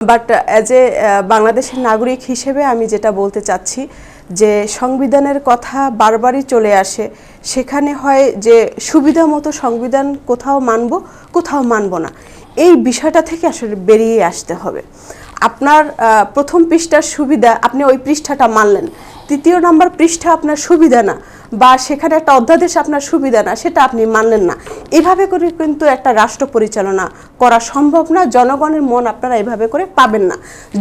But as a বাংলাদেশের নাগরিক হিসেবে আমি যেটা বলতে চাচ্ছি যে সংবিধানের কথা বারবারই চলে আসে, সেখানে হয় যে সুবিধা মতো সংবিধান কোথাও মানব কোথাও মানব না, এই বিষয়টা থেকে আসলে বেরিয়ে আসতে হবে। আপনার প্রথম পৃষ্ঠার সুবিধা, আপনি ওই পৃষ্ঠাটা মানলেন, তৃতীয় নম্বর পৃষ্ঠা আপনার সুবিধা না, বা সেখানে একটা অধ্যাদেশ আপনার সুবিধা না, সেটা আপনি মানলেন না। এভাবে করে কিন্তু একটা রাষ্ট্র পরিচালনা করা সম্ভব না। জনগণের মন আপনারা এভাবে করে পাবেন না।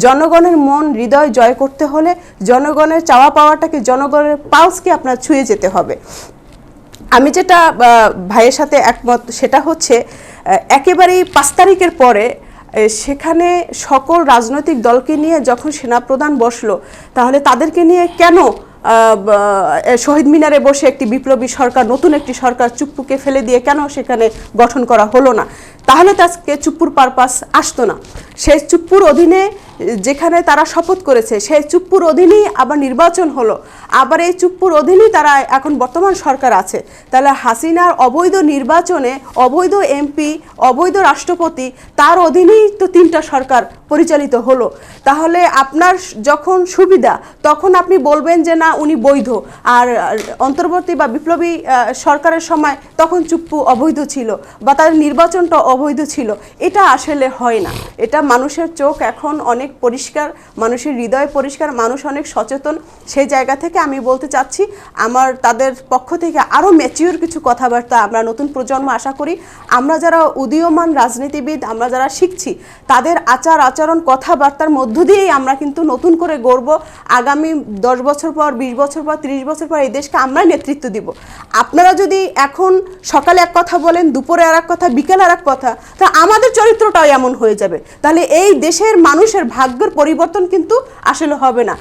জনগণের মন হৃদয় জয় করতে হলে জনগণের চাওয়া পাওয়াটাকে, জনগণের পালসকে আপনার ছুঁয়ে যেতে হবে। আমি যেটা ভাইয়ের সাথে একমত, সেটা হচ্ছে একেবারেই ৫ তারিখের পরে সেখানে সকল রাজনৈতিক দলকে নিয়ে যখন সেনাপ্রধান বসলো, তাহলে তাদেরকে নিয়ে কেন শহীদ মিনারে বসে একটি বিপ্লবী সরকার, নতুন একটি সরকার চুপ্পুকে ফেলে দিয়ে কেন সেখানে গঠন করা হলো না? তাহলে তো আজকে চুপ্পুর পারপাস আসতো না। সেই চুপ্পুর অধীনে যেখানে তারা শপথ করেছে, সেই চুপ্পুর অধীনেই আবার নির্বাচন হলো, আবার এই চুপ্পুর অধীনেই তারা এখন বর্তমান সরকার আছে। তাহলে হাসিনার অবৈধ নির্বাচনে অবৈধ এমপি, অবৈধ রাষ্ট্রপতি, তার অধীনেই তো 3টা সরকার পরিচালিত হলো। তাহলে আপনার যখন সুবিধা তখন আপনি বলবেন যে না উনি বৈধ, আর অন্তর্বর্তী বা বিপ্লবী সরকারের সময় তখন চুপ্পু অবৈধ ছিল বা তার নির্বাচনটা অবৈধ ছিল। এটা আসলে হয় না। এটা মানুষের চোখ এখন অনেক পরিষ্কার, মানুষের হৃদয় পরিষ্কার, মানুষ অনেক সচেতন। সেই জায়গা থেকে আমি বলতে চাচ্ছি, আমার তাদের পক্ষ থেকে আরও ম্যাচিওর কিছু কথাবার্তা আমরা নতুন প্রজন্ম আশা করি। আমরা যারা উদীয়মান রাজনীতিবিদ, আমরা যারা শিখছি, তাদের আচার আচরণ কথাবার্তার মধ্য দিয়েই আমরা কিন্তু নতুন করে গড়ব। আগামী 10 বছর পর, 20 বছর পর, 30 বছর পর এই দেশকে আমরাই নেতৃত্ব দিব। আপনারা যদি এখন সকালে এক কথা বলেন, দুপুরে আর এক কথা, বিকেলে আর এক কথা, তা আমাদের চরিত্রটাও এমন হয়ে যাবে। তাহলে এই দেশের মানুষের ভাগ্যের পরিবর্তন কিন্তু আসলে হবে না।